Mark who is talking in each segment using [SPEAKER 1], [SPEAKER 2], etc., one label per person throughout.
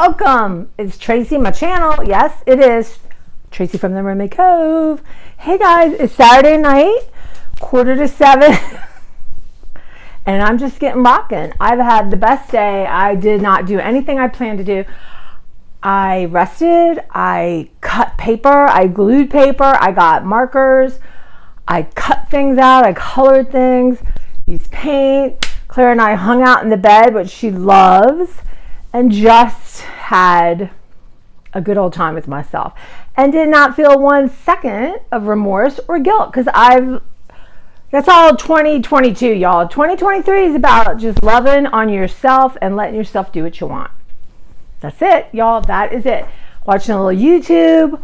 [SPEAKER 1] welcome. It's Tracy, my channel. Yes, it is Tracy from the Mermaid Cove. Hey guys, it's Saturday night, 6:45, and I'm just getting rocking. I've had the best day. I did not do anything I planned to do. I rested, I cut paper, I glued paper, I got markers, I cut things out, I colored things, used paint. Claire and I hung out in the bed, which she loves, and just had a good old time with myself and did not feel 1 second of remorse or guilt, because that's all 2022, y'all. 2023 is about just loving on yourself and letting yourself do what you want. That's it, y'all. That is it. Watching a little YouTube.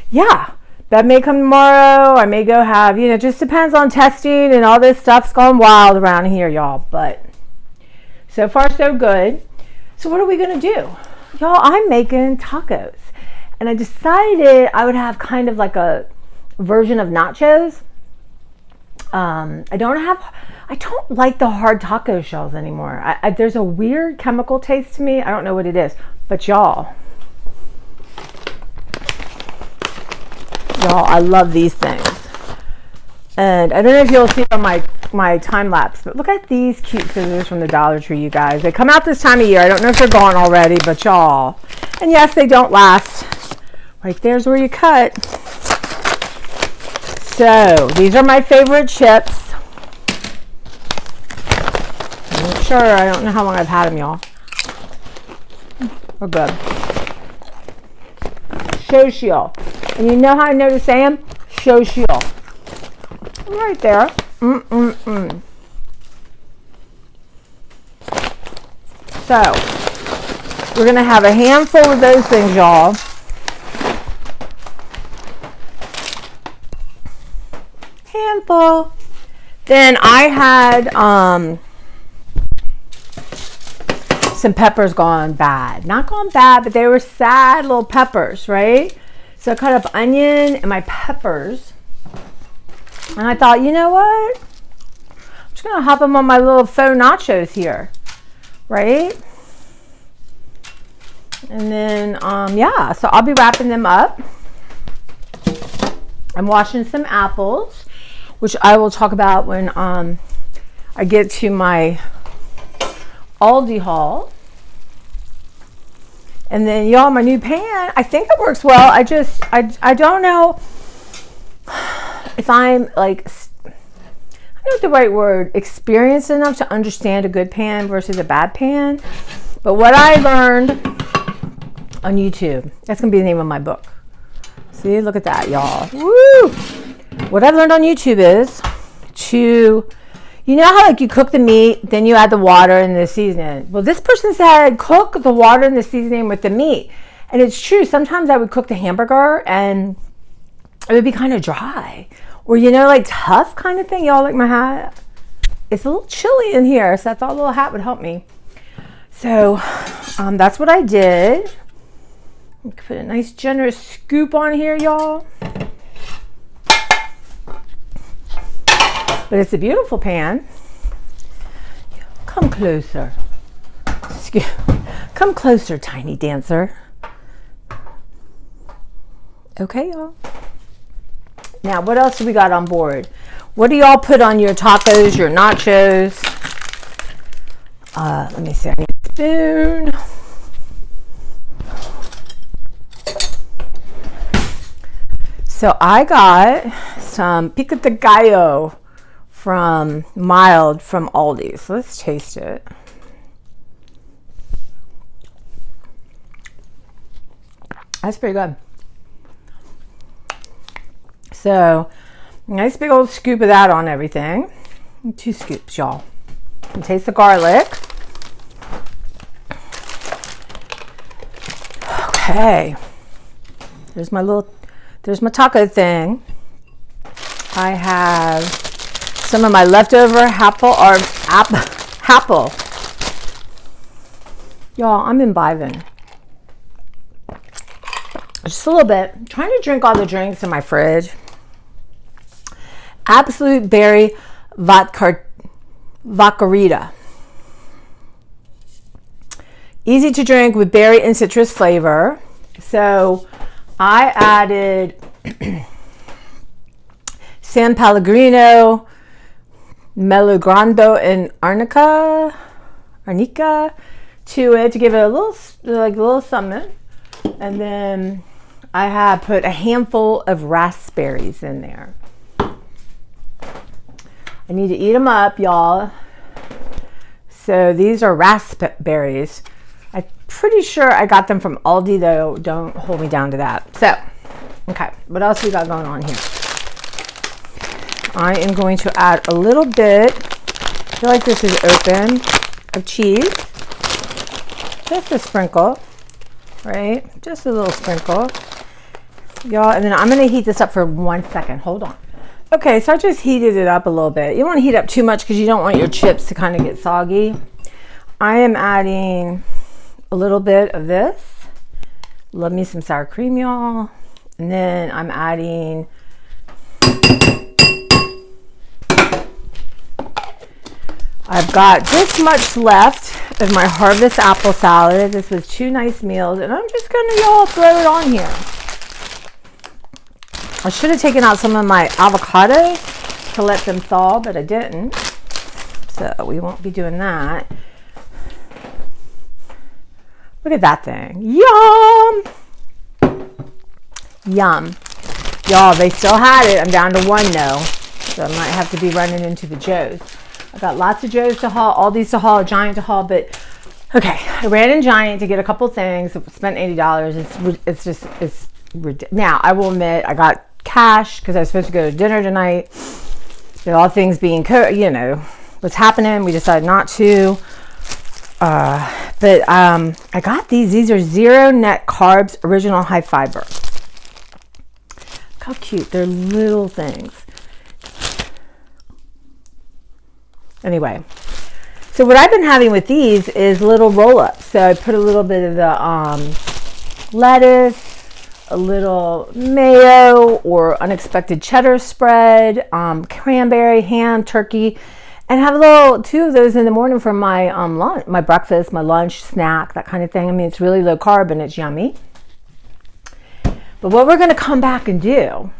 [SPEAKER 1] Yeah, that may come tomorrow. I may go have, it just depends on testing, and all this stuff's going wild around here, y'all. But so far, so good. So what are we going to do? Y'all, I'm making tacos. And I decided I would have kind of like a version of nachos. I don't like the hard taco shells anymore. There's a weird chemical taste to me. I don't know what it is. But y'all, I love these things. And I don't know if you'll see on my time lapse, but look at these cute scissors from the Dollar Tree, you guys. They come out this time of year. I don't know if they're gone already, but y'all. And yes, they don't last. Right there's where you cut. So these are my favorite chips. I'm sure, I don't know how long I've had them, y'all. We're good. Shoshio. And you know how I know to say them? Shoshio. Right there. So, we're going to have a handful of those things, y'all. Handful. Then I had some peppers gone bad. Not gone bad, but they were sad little peppers, right? So I cut up onion and my peppers. And I thought, you know what? I'm just going to hop them on my little faux nachos here, right? And then, yeah, so I'll be wrapping them up. I'm washing some apples, which I will talk about when I get to my Aldi haul. And then, y'all, my new pan, I think it works well. I don't know if I'm like, I don't know what the right word, experienced enough to understand a good pan versus a bad pan. But what I learned on YouTube, that's going to be the name of my book. See, look at that, y'all. Woo! What I've learned on YouTube is to, you know how like you cook the meat, then you add the water and the seasoning. Well, this person said cook the water and the seasoning with the meat. And it's true. Sometimes I would cook the hamburger and it would be kind of dry. Or, like tough kind of thing. Y'all, like my hat? It's a little chilly in here, so I thought a little hat would help me. So that's what I did. Put a nice generous scoop on here, y'all. But it's a beautiful pan. Come closer. Come closer, tiny dancer. Okay, y'all. Now, what else do we got on board? What do y'all put on your tacos, your nachos? Let me see. I need a spoon. So I got some pico de gallo from mild from Aldi. So let's taste it. That's pretty good. So nice big old scoop of that on everything. 2 scoops, y'all. And taste the garlic. Okay. There's my taco thing. I have some of my leftover apple. Y'all, I'm imbibing. Just a little bit. I'm trying to drink all the drinks in my fridge. Absolute Berry Vodka. Easy to drink with berry and citrus flavor. So I added San Pellegrino, Melogrando, and Arnica to it to give it a little something. And then I have put a handful of raspberries in there. I need to eat them up, y'all. So these are raspberries. I'm pretty sure I got them from Aldi, though. Don't hold me down to that. So, okay, what else we got going on here? I am going to add a little bit, I feel like this is open, of cheese. Just a sprinkle, right? Just a little sprinkle. Y'all, and then I'm going to heat this up for 1 second. Hold on. Okay, so I just heated it up a little bit. You don't want to heat up too much because you don't want your chips to kind of get soggy. I am adding a little bit of this. Love me some sour cream, y'all. And then I'm adding I've got this much left of my harvest apple salad. This was 2 nice meals, and I'm just gonna, y'all, throw it on here. I should have taken out some of my avocados to let them thaw, but I didn't. So we won't be doing that. Look at that thing. Yum! Yum. Y'all, they still had it. I'm down to 1 though. So I might have to be running into the Joe's. I got lots of Joe's to haul, all these to haul, Giant to haul, but okay. I ran in Giant to get a couple things, spent $80. It's just ridiculous. Now, I will admit, I got cash because I was supposed to go to dinner tonight. All things being, what's happening, we decided not to. But I got these. These are 0 net carbs, original high fiber. Look how cute. They're little things. Anyway, so what I've been having with these is little roll-ups. So I put a little bit of the lettuce, a little mayo or unexpected cheddar spread, cranberry, ham, turkey, and have a little 2 of those in the morning for my lunch, my breakfast, my lunch, snack, that kind of thing. I mean, it's really low carb and it's yummy. But what we're going to come back and do,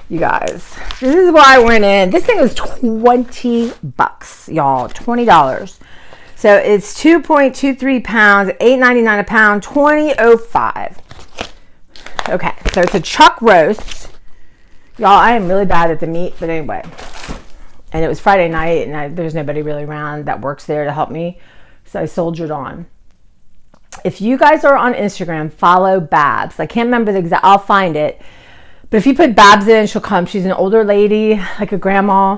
[SPEAKER 1] you guys, this is why I went in. This thing was $20, y'all, $20. So it's 2.23 pounds, $8.99 a pound, $20.05. Okay, so it's a chuck roast. Y'all, I am really bad at the meat, but anyway. And it was Friday night, and there's nobody really around that works there to help me. So I soldiered on. If you guys are on Instagram, follow Babs. I can't remember the exact, I'll find it. But if you put Babs in, she'll come. She's an older lady, like a grandma,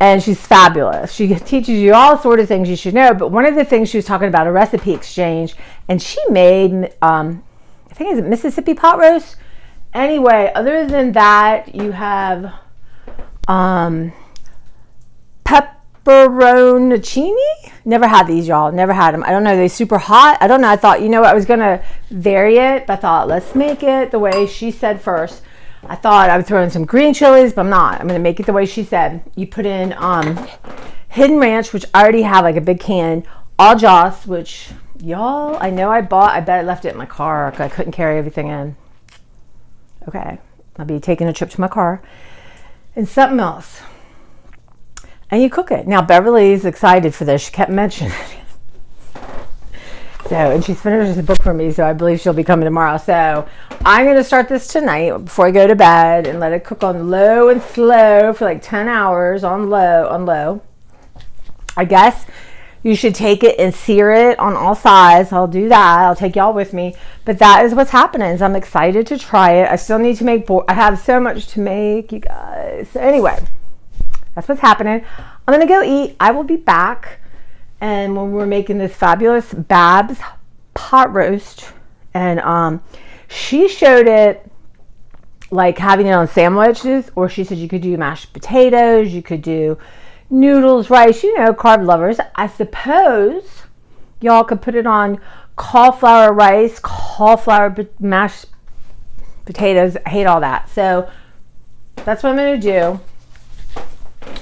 [SPEAKER 1] and she's fabulous. She teaches you all sort of things you should know. But one of the things she was talking about, a recipe exchange, and she made, I think it's Mississippi pot roast. Anyway, other than that, you have pepperoncini. Never had these, y'all. Never had them. I don't know. They're super hot. I don't know. I thought, I was going to vary it. But I thought, let's make it the way she said first. I thought I would throw in some green chilies, but I'm not. I'm going to make it the way she said. You put in Hidden Ranch, which I already have, like a big can. All Joss, which, y'all, I know I bought. I bet I left it in my car because I couldn't carry everything in. Okay. I'll be taking a trip to my car. And something else. And you cook it. Now, Beverly's excited for this. She kept mentioning it. So, and she's finished the book for me, so I believe she'll be coming tomorrow. So, I'm going to start this tonight before I go to bed and let it cook on low and slow for like 10 hours on low. I guess you should take it and sear it on all sides. I'll do that. I'll take y'all with me. But that is what's happening. So I'm excited to try it. I still need to make, I have so much to make, you guys. So anyway, that's what's happening. I'm going to go eat. I will be back. And when we're making this fabulous Babs pot roast, and she showed it like having it on sandwiches, or she said you could do mashed potatoes, you could do noodles, rice, carb lovers. I suppose y'all could put it on cauliflower rice, cauliflower mashed potatoes. I hate all that. So that's what I'm going to do.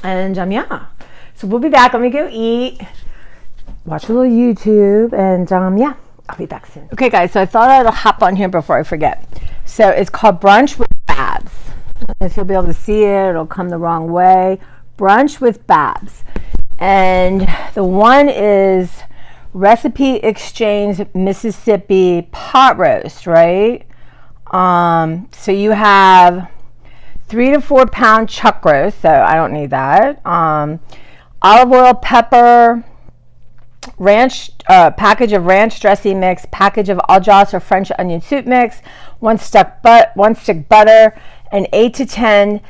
[SPEAKER 1] And yeah. So we'll be back. Let me go eat. watch a little YouTube, and yeah, I'll be back soon. Okay, guys, so I thought I'd hop on here before I forget. So it's called Brunch with Babs. If you'll be able to see it, it'll come the wrong way. Brunch with Babs. And the one is Recipe Exchange Mississippi pot roast, right? So you have 3 to 4 pound chuck roast, so I don't need that. Olive oil, pepper, ranch, package of ranch dressing mix, package of au jus or French onion soup mix, one stick butter, and 8 to 10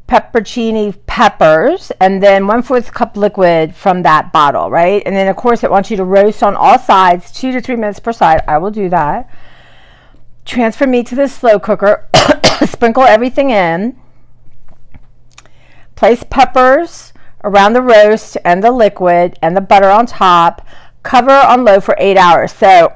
[SPEAKER 1] peppercini peppers, and then 1/4 cup liquid from that bottle, right? And then of course it wants you to roast on all sides, 2 to 3 minutes per side. I will do that. Transfer meat to the slow cooker. Sprinkle everything in. Place peppers around the roast and the liquid and the butter on top. Cover on low for 8 hours. So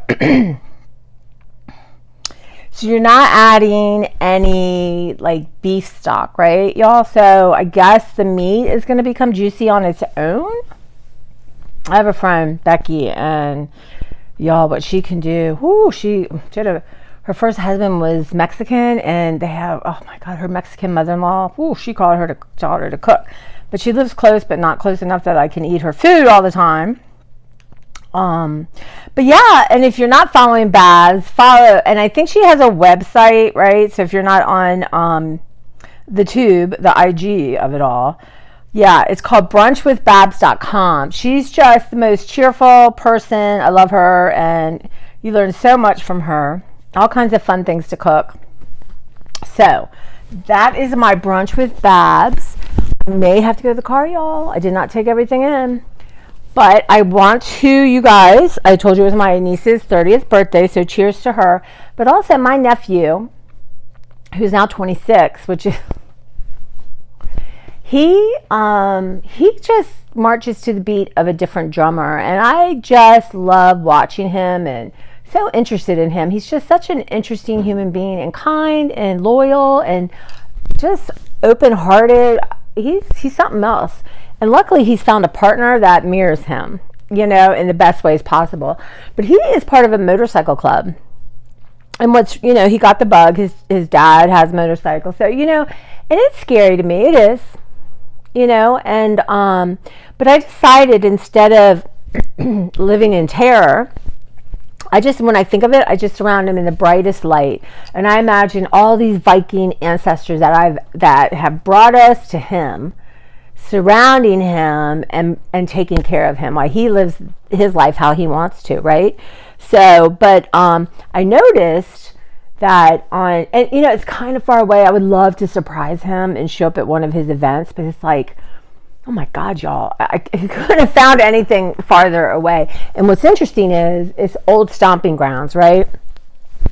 [SPEAKER 1] you're not adding any like beef stock, right, y'all? So I guess the meat is going to become juicy on its own. I have a friend, Becky, and y'all, what she can do. Whoo, her first husband was Mexican, and they have, oh my God, her Mexican mother-in-law. Whoo, she taught her to cook. But she lives close, but not close enough that I can eat her food all the time. But yeah, and if you're not following Babs, follow, and I think she has a website, right? So if you're not on the tube, the IG of it all, yeah, it's called BRUNCHwITHBABS.com. She's just the most cheerful person. I love her, and you learn so much from her. All kinds of fun things to cook. So that is my brunch with Babs. I may have to go to the car, y'all. I did not take everything in. But I want to, you guys, I told you it was my niece's 30th birthday, so cheers to her. But also my nephew, who's now 26, which is, he just marches to the beat of a different drummer. And I just love watching him and so interested in him. He's just such an interesting human being, and kind and loyal and just open-hearted. He's something else. And luckily he's found a partner that mirrors him, you know, in the best ways possible. But he is part of a motorcycle club. And he got the bug. His dad has motorcycles. So, and it's scary to me. It is, and, but I decided instead of living in terror, when I think of it, I just surround him in the brightest light. And I imagine all these Viking ancestors that have brought us to him, surrounding him and taking care of him while he lives his life how he wants to, right? So, but I noticed that it's kind of far away. I would love to surprise him and show up at one of his events, but it's like, oh my God, y'all, I couldn't have found anything farther away. And what's interesting is it's old stomping grounds, right?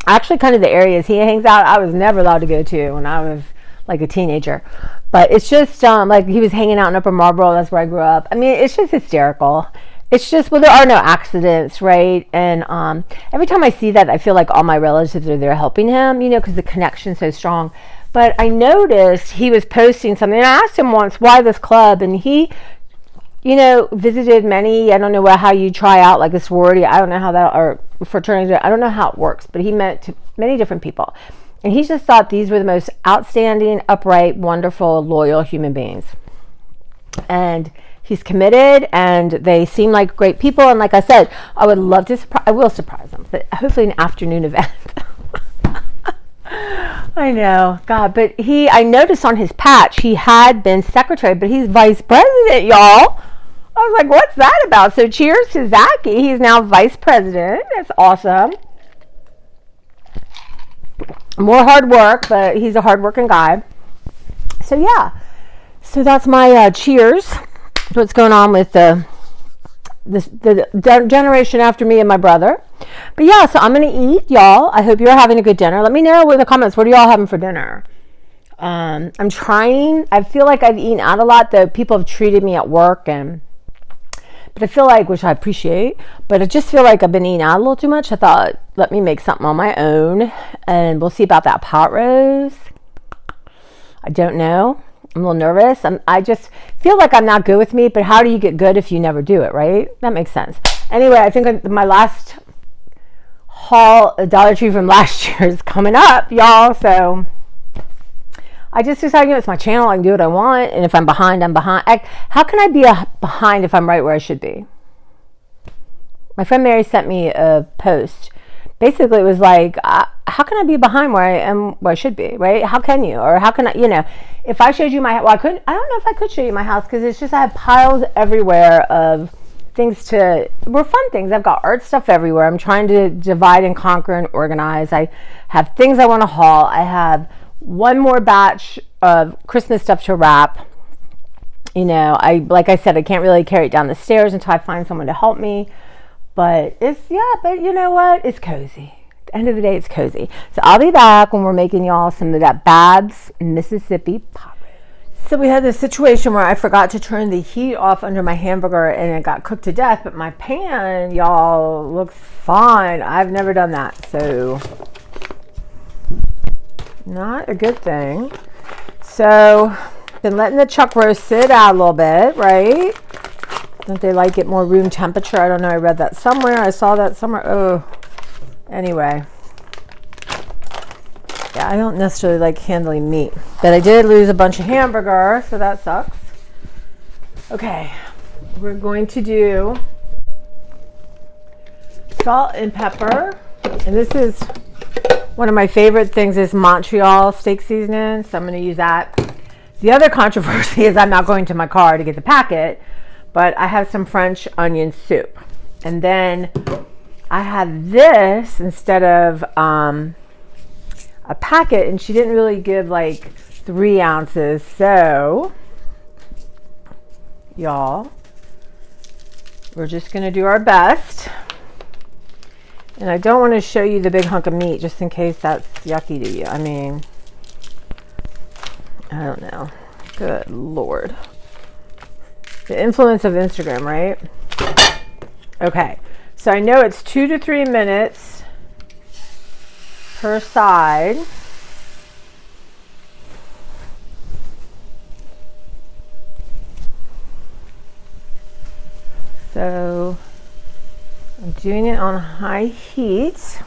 [SPEAKER 1] Actually, kind of the areas he hangs out, I was never allowed to go to when I was like a teenager. But it's just like he was hanging out in Upper Marlboro. That's where I grew up. I mean, it's just hysterical. It's just, there are no accidents, right? And every time I see that, I feel like all my relatives are there helping him, because the connection's so strong. But I noticed he was posting something, and I asked him once, why this club? And he, visited many, I don't know how you try out like a sorority. I don't know how that, or fraternity, I don't know how it works, but he met to many different people. And he just thought these were the most outstanding, upright, wonderful, loyal human beings. And he's committed, and they seem like great people. And like I said, I would love to I will surprise them, but hopefully an afternoon event. I know, God, but I noticed on his patch, he had been secretary, but he's vice president, y'all. I was like, what's that about? So cheers to Zachy. He's now vice president. That's awesome. More hard work, but he's a hardworking guy. So yeah, so that's my cheers. What's going on with the generation after me and my brother. But yeah, so I'm gonna eat, y'all. I hope you're having a good dinner. Let me know in the comments, what are y'all having for dinner? I'm trying. I feel like I've eaten out a lot, though. People have treated me at work, but I feel like, which I appreciate, but I just feel like I've been eating out a little too much. I thought, let me make something on my own, and we'll see about that pot roast. I don't know. I'm a little nervous. I just feel like I'm not good with meat, but how do you get good if you never do it, right? That makes sense. Anyway, I think my last haul at Dollar Tree from last year is coming up, y'all. So I just decided, it's my channel. I can do what I want. And if I'm behind, I'm behind. How can I be behind if I'm right where I should be? My friend Mary sent me a post. Basically, it was like, how can I be behind where I am, where I should be, right? How can you? Or how can I, if I showed you I don't know if I could show you my house, because it's just, I have piles everywhere of things were fun things. I've got art stuff everywhere. I'm trying to divide and conquer and organize. I have things I want to haul. I have one more batch of Christmas stuff to wrap. Like I said, I can't really carry it down the stairs until I find someone to help me. But but you know what? It's cozy. At the end of the day, it's cozy. So I'll be back when we're making y'all some of that Babs, Mississippi pot roast. So we had this situation where I forgot to turn the heat off under my hamburger and it got cooked to death, but my pan, y'all, looks fine. I've never done that, so not a good thing. So been letting the chuck roast sit out a little bit, right? Don't they like it more room temperature? I don't know. I read that somewhere. I saw that somewhere. Oh, anyway. Yeah, I don't necessarily like handling meat. But I did lose a bunch of hamburger, so that sucks. Okay. We're going to do salt and pepper. And this is one of my favorite things is Montreal steak seasoning. So I'm going to use that. The other controversy is I'm not going to my car to get the packet. But I have some French onion soup. And then I have this instead of a packet. And she didn't really give like 3 ounces. So, y'all, we're just going to do our best. And I don't want to show you the big hunk of meat just in case that's yucky to you. I mean, I don't know. Good Lord. The influence of Instagram, right? Okay, so I know it's 2 to 3 minutes per side. So I'm doing it on high heat.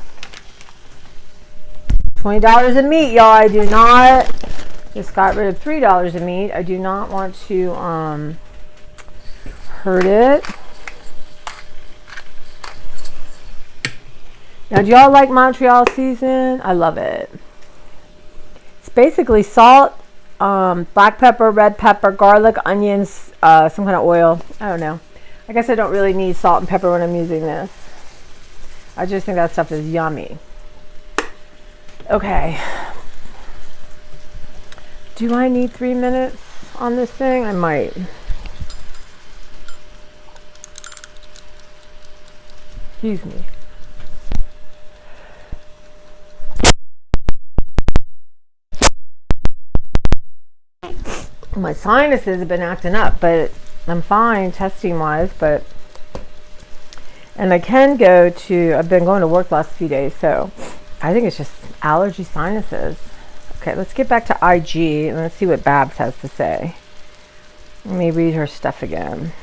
[SPEAKER 1] $20 of meat, y'all. I do not, just got rid of $3 of meat. I do not want to hurt it. Now, do y'all like Montreal season? I love it. It's basically salt, black pepper, red pepper, garlic, onions, some kind of oil. I don't know. I guess I don't really need salt and pepper when I'm using this. I just think that stuff is yummy. Okay. Do I need 3 minutes on this thing? I might. Excuse me. My sinuses have been acting up, but I'm fine testing wise, and I can go to, I've been going to work the last few days, so I think it's just allergy sinuses. Okay, let's get back to IG and let's see what Babs has to say. Let me read her stuff again.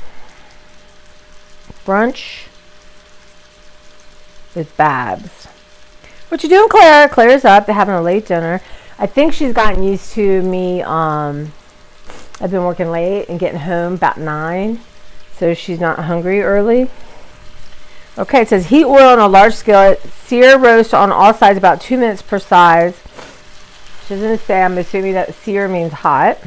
[SPEAKER 1] Brunch with Babs. What you doing, Claire? Claire's up. They're having a late dinner. I think she's gotten used to me. I've been working late and getting home about 9, so she's not hungry early. Okay, it says heat oil on a large skillet, sear roast on all sides about 2 minutes per size. She doesn't say. I'm assuming that sear means hot.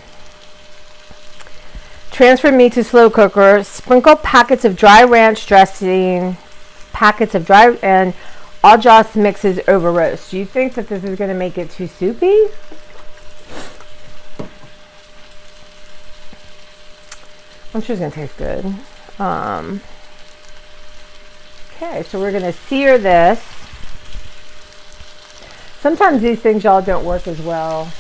[SPEAKER 1] Transfer meat to slow cooker. Sprinkle packets of dry ranch dressing, and all just mixes over roast. Do you think that this is going to make it too soupy? I'm sure it's going to taste good. Okay, so we're going to sear this. Sometimes these things, y'all, don't work as well,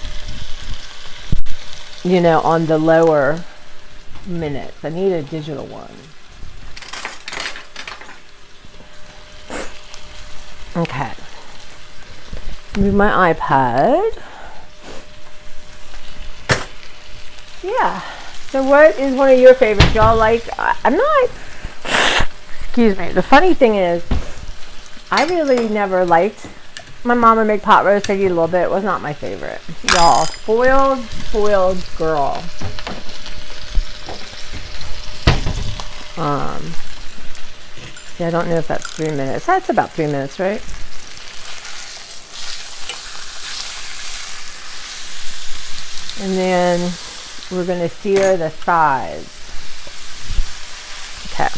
[SPEAKER 1] you know, on the lower minutes. I need a digital one. Okay. Move my iPad. So what is one of your favorites? Y'all like, I'm not, excuse me. The funny thing is, I really never liked, my mom would make pot roast. I'd eat a little bit. It was not my favorite. Y'all, spoiled girl. Yeah, I don't know if that's 3 minutes. That's about 3 minutes, right? And then we're going to sear the sides. Okay.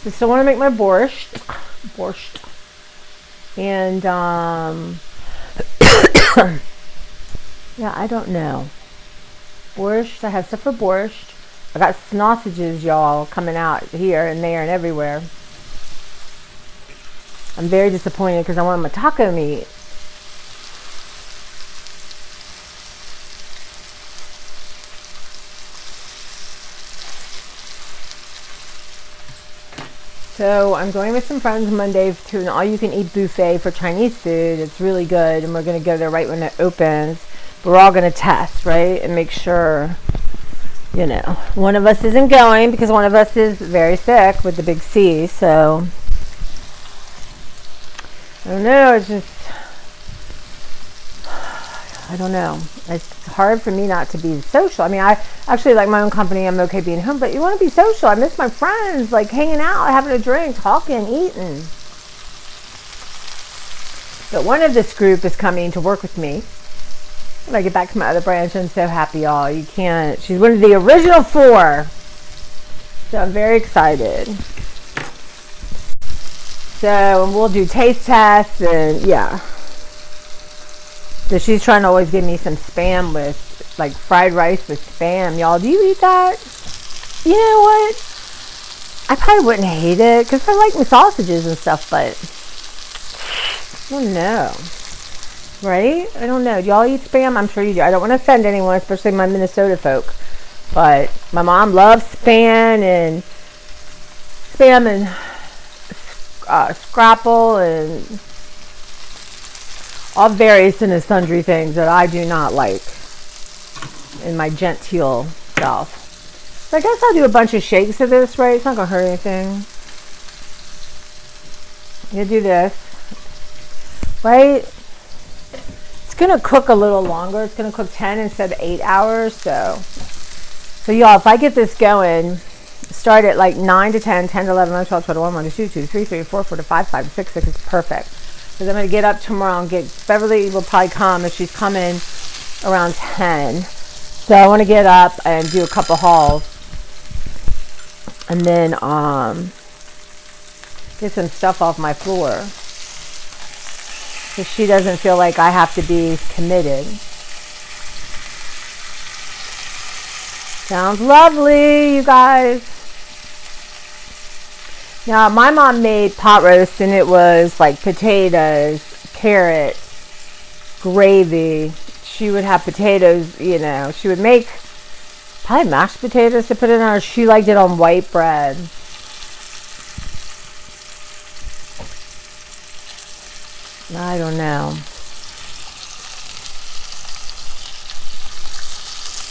[SPEAKER 1] I still want to make my borscht. And, yeah, I don't know. Borscht, I have stuff for borscht. I got sausages, y'all, coming out here and there and everywhere. I'm very disappointed because I want my taco meat. So I'm going with some friends Monday to an all-you-can-eat buffet for Chinese food. It's really good, and we're going to go there right when it opens. But we're all going to test, right, and make sure, you know, one of us isn't going because one of us is very sick with the big C. So I don't know. It's just, I don't know. It's hard for me not to be social. I mean, I actually like my own company. I'm okay being home, but you want to be social. I miss my friends, like hanging out, having a drink, talking, eating. But one of this group is coming to work with me. When I get back to my other branch, I'm so happy, y'all. You can't. She's one of the original 4. So I'm very excited. So we'll do taste tests and yeah. So she's trying to always give me some spam with, like, fried rice with spam. Y'all, do you eat that? You know what? I probably wouldn't hate it because I like my sausages and stuff, but I don't know. Right? I don't know. Do y'all eat spam? I'm sure you do. I don't want to offend anyone, especially my Minnesota folk. But my mom loves spam and scrapple and all various and sundry things that I do not like in my genteel self. So I guess I'll do a bunch of shakes of this, right? It's not going to hurt anything. You do this, right? It's going to cook a little longer. It's going to cook 10 instead of 8 hours. So y'all, if I get this going, start at like 9 to 10, 10 to 11, 11, 12, 12, 1, 2, 2, 3, 3, 4, 4 to 5, 5 to 6, 6. It's perfect. Because I'm going to get up tomorrow and get, Beverly will probably come if she's coming around 10. So I want to get up and do a couple hauls. And then get some stuff off my floor. So she doesn't feel like I have to be committed. Sounds lovely, you guys. Now, my mom made pot roast, and it was like potatoes, carrots, gravy. She would have potatoes, you know. She would make probably mashed potatoes to put in her. She liked it on white bread. I don't know.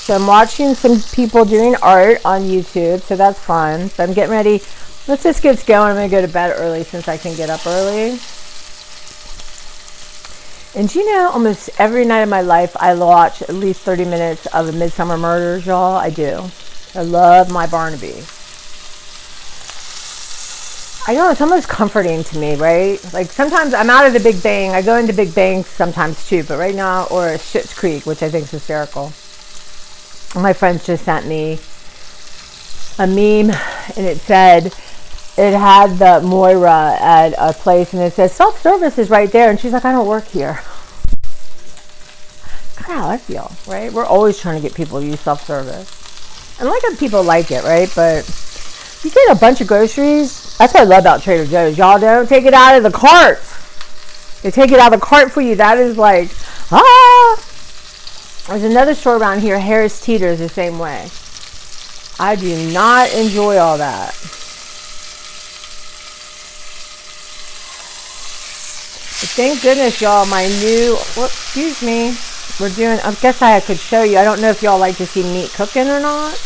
[SPEAKER 1] So I'm watching some people doing art on YouTube, so that's fun. So I'm getting ready. Let's just get going. I'm going to go to bed early since I can get up early. And you know, almost every night of my life, I watch at least 30 minutes of the Midsummer Murders, y'all. I do. I love my Barnaby. I know, it's almost comforting to me, right? Like, sometimes I'm out of the Big Bang. I go into Big Bang sometimes, too. But right now, or Schitt's Creek, which I think is hysterical. My friends just sent me a meme, and it said, it had the Moira at a place, and it says, self-service is right there. And she's like, I don't work here. Kind of how I feel, right? We're always trying to get people to use self-service. And like people like it, right? But you get a bunch of groceries. That's what I love about Trader Joe's. Y'all don't take it out of the cart. They take it out of the cart for you. That is like, There's another store around here, Harris Teeter, is the same way. I do not enjoy all that. But thank goodness, y'all, my new, excuse me, we're doing, I guess I could show you. I don't know if y'all like to see meat cooking or not.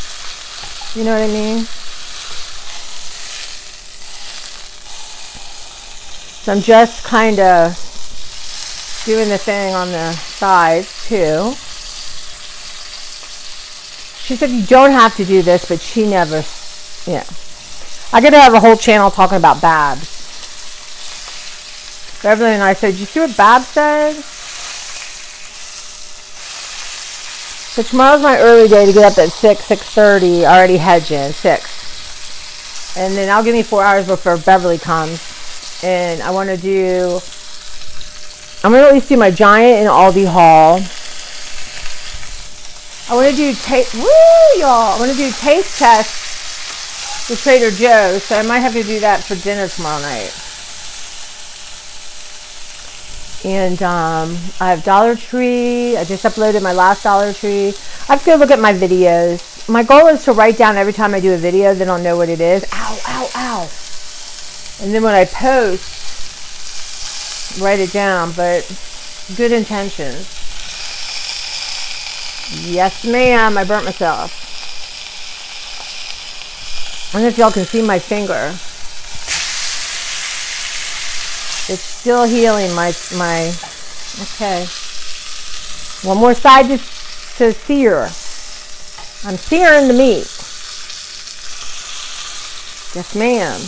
[SPEAKER 1] You know what I mean? So I'm just kind of doing the thing on the sides too. She said you don't have to do this, but she never, yeah. I gotta have a whole channel talking about Babs. Beverly and I said, did you see what Babs said? So tomorrow's my early day to get up at 6:30, already hedging, 6. And then I'll give me 4 hours before Beverly comes. And I want to do, I'm going to at least do my Giant and Aldi haul. I want to do, y'all. I want to do taste tests with Trader Joe's. So I might have to do that for dinner tomorrow night. And I have Dollar Tree. I just uploaded my last Dollar Tree. I have to go look at my videos. My goal is to write down every time I do a video, then I'll know what it is. Ow, ow, ow. And then when I post, write it down, but good intentions. Yes, ma'am, I burnt myself. I don't know if y'all can see my finger. It's still healing my, okay. One more side to sear. I'm searing the meat. Yes, ma'am.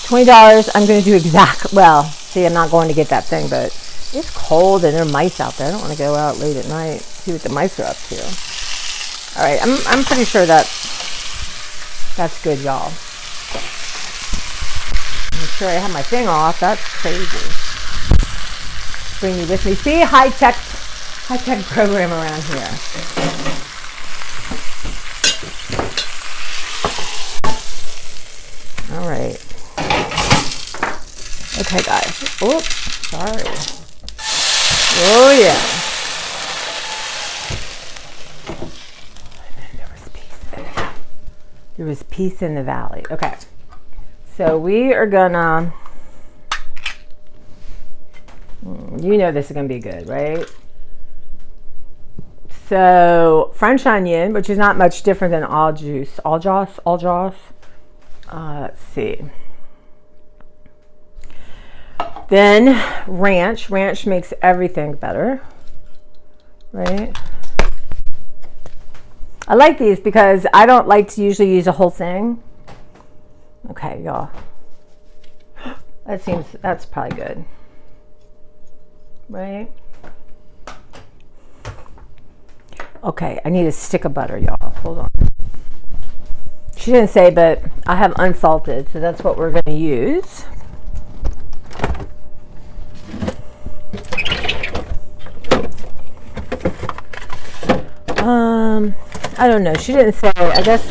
[SPEAKER 1] $20, I'm going to do well, see, I'm not going to get that thing, but it's cold and there are mice out there. I don't want to go out late at night, see what the mice are up to. All right, I'm pretty sure that's good, y'all. Make sure I have my thing off. That's crazy. Bring you with me. See, high-tech program around here. All right. Okay, guys. Oops, sorry. Oh, yeah. There was peace in the valley. Okay. So we are gonna, you know this is gonna be good, right? So French onion, which is not much different than all juice, all sauce. Let's see. Then ranch. Ranch makes everything better, right? I like these because I don't like to usually use a whole thing. Okay, y'all. That's probably good. Right? Okay, I need a stick of butter, y'all. Hold on. She didn't say, but I have unsalted, so that's what we're going to use. I don't know. She didn't say. I guess.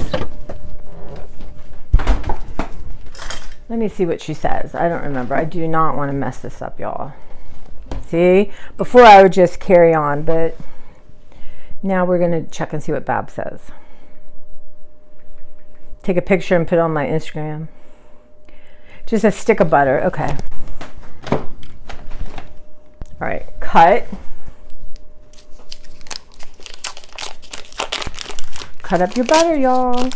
[SPEAKER 1] Let me see what she says. I don't remember. I do not want to mess this up, y'all. See? Before I would just carry on, but now we're going to check and see what Bab says. Take a picture and put it on my Instagram. Just a stick of butter. Okay. All right. Cut. Cut up your butter, y'all.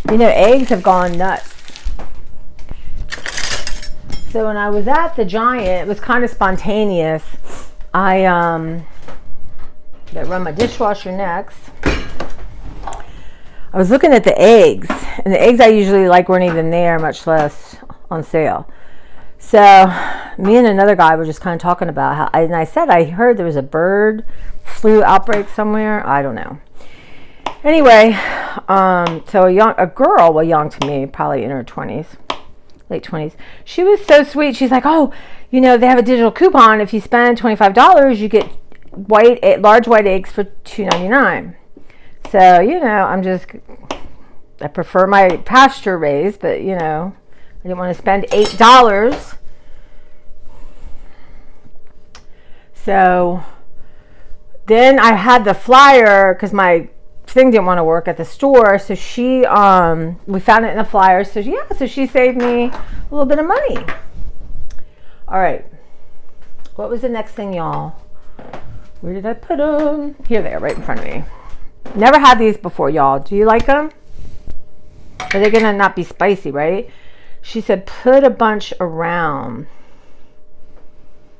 [SPEAKER 1] You know, eggs have gone nuts. So when I was at the Giant, it was kind of spontaneous. I run my dishwasher next. I was looking at the eggs, and the eggs I usually like weren't even there, much less on sale. So me and another guy were just kind of talking about how, and I said I heard there was a bird flu outbreak somewhere. I don't know. Anyway, so a girl, well, young to me, probably in her 20s, late 20s. She was so sweet. She's like, oh, you know, they have a digital coupon. If you spend $25, you get large white eggs for $2.99. So, you know, I prefer my pasture raised, but, you know, I didn't want to spend $8. So then I had the flyer because my thing didn't want to work at the store, so she we found it in the flyer, so yeah, so she saved me a little bit of money. All right, What was the next thing, y'all? Where did I put them? Here they are, right in front of me. Never had these before, y'all. Do you like them? Are they gonna not be spicy, right? She said put a bunch around.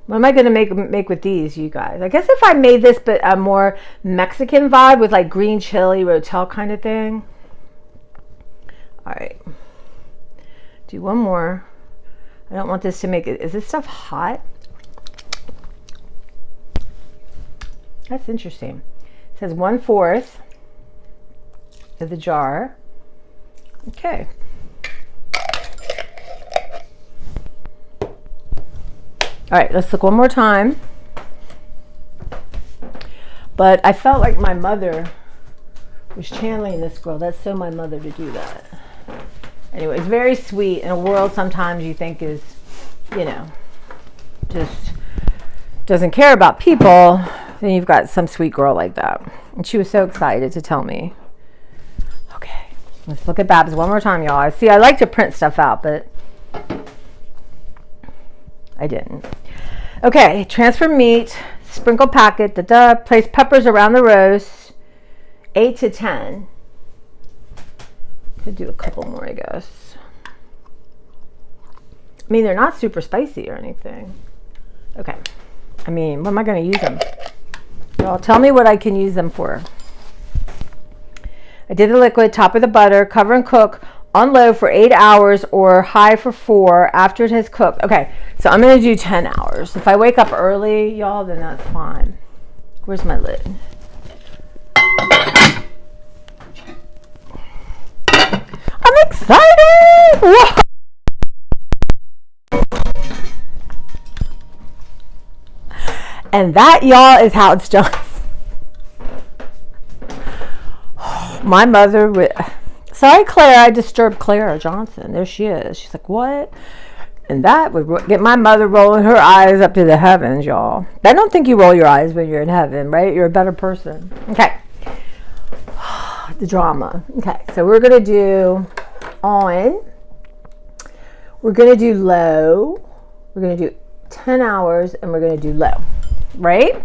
[SPEAKER 1] What am I gonna make with these, you guys? I guess if I made this but a more Mexican vibe with like green chili, rotel kind of thing. All right. Do one more. I don't want this to make it. Is this stuff hot? That's interesting. It says 1/4 of the jar. Okay. All right, let's look one more time. But I felt like my mother was channeling this girl. That's so my mother to do that. Anyway, it's very sweet in a world sometimes you think is, you know, just doesn't care about people. Then you've got some sweet girl like that. And she was so excited to tell me. Okay, let's look at Babs one more time, y'all. See, I like to print stuff out, but I didn't. Okay, transfer meat, sprinkle packet, place peppers around the roast, 8 to 10. Could do a couple more, I guess. I mean, they're not super spicy or anything. Okay. I mean, what am I going to use them? Y'all tell me what I can use them for. I did the liquid, top of the butter, cover and cook on low for 8 hours or high for 4 after it has cooked. Okay, so I'm going to do 10 hours. If I wake up early, y'all, then that's fine. Where's my lid? I'm excited! Whoa! And that, y'all, is how it's done. My mother would... Sorry, Claire, I disturbed Clara Johnson. There she is. She's like, what? And that would get my mother rolling her eyes up to the heavens, y'all. I don't think you roll your eyes when you're in heaven, right? You're a better person. Okay. The drama. Okay, so we're going to do on. We're going to do low. We're going to do 10 hours, and we're going to do low. Right?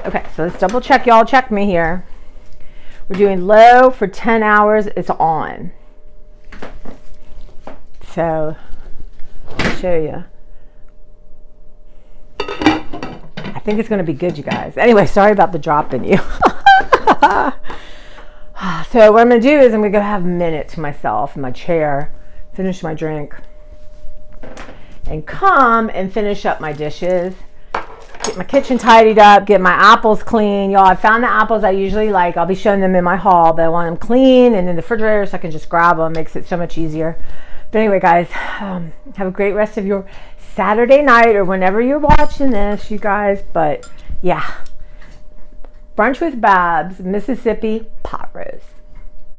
[SPEAKER 1] Okay, so let's double check. Y'all check me here. We're doing low for 10 hours. It's on. So, I'll show you. I think it's going to be good, you guys. Anyway, sorry about the drop in you. So what I'm going to do is I'm going to go have a minute to myself in my chair, finish my drink, and come and finish up my dishes. Get my kitchen tidied up, get my apples clean. Y'all, I found the apples I usually like. I'll be showing them in my haul, but I want them clean and in the refrigerator so I can just grab them. Makes it so much easier. But anyway, guys, have a great rest of your Saturday night or whenever you're watching this, you guys. But yeah, Brunch with Babs, Mississippi pot roast.